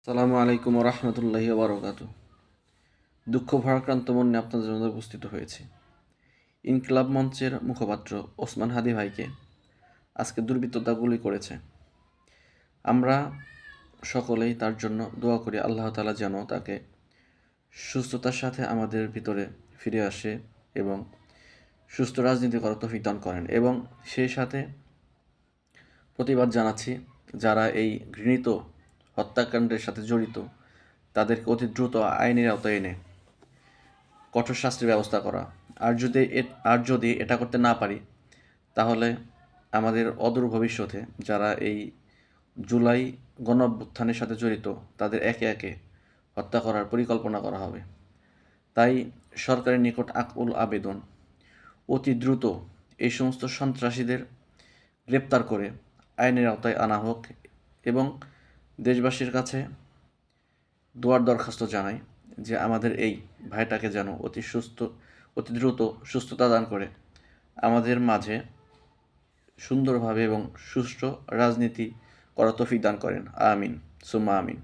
আসসালামু আলাইকুম রহমতুল্লাহি বারকাত। দুঃখ ভারাক্রান্ত মনে আপনাদের মধ্যে উপস্থিত হয়েছে। ইনকিলাব মঞ্চের মুখপাত্র ওসমান হাদি ভাইকে আজকে দুর্বৃত্তরা গুলি করেছে। আমরা সকলেই তার জন্য দোয়া করি, আল্লাহ তাআলা যেন তাকে সুস্থতার সাথে আমাদের ভিতরে ফিরে আসে এবং সুস্থ রাজনীতি করার তৌফিক দান করেন। এবং সেই সাথে প্রতিবাদ জানাচ্ছি যারা এই ঘৃণিত হত্যাকাণ্ডের সাথে জড়িত তাদেরকে অতি দ্রুত আইনের আওতায় এনে কঠোর শাস্তির ব্যবস্থা করা। আর যদি এটা করতে না পারি, তাহলে আমাদের অদূর ভবিষ্যতে যারা এই জুলাই গণঅভ্যুত্থানের সাথে জড়িত তাদের একে একে হত্যা করার পরিকল্পনা করা হবে। তাই সরকারের নিকট আকুল আবেদন, অতি দ্রুত এই সমস্ত সন্ত্রাসীদের গ্রেপ্তার করে আইনের আওতায় আনা হোক এবং দেশবাসীর কাছে দোয়ার দরখাস্ত জানাই যে আমাদের এই ভাইটাকে যেন অতি দ্রুত সুস্থতা দান করে আমাদের মাঝে সুন্দরভাবে এবং সুষ্ঠু রাজনীতি করার তৌফিক দান করেন। আমিন সুম্মা আমিন।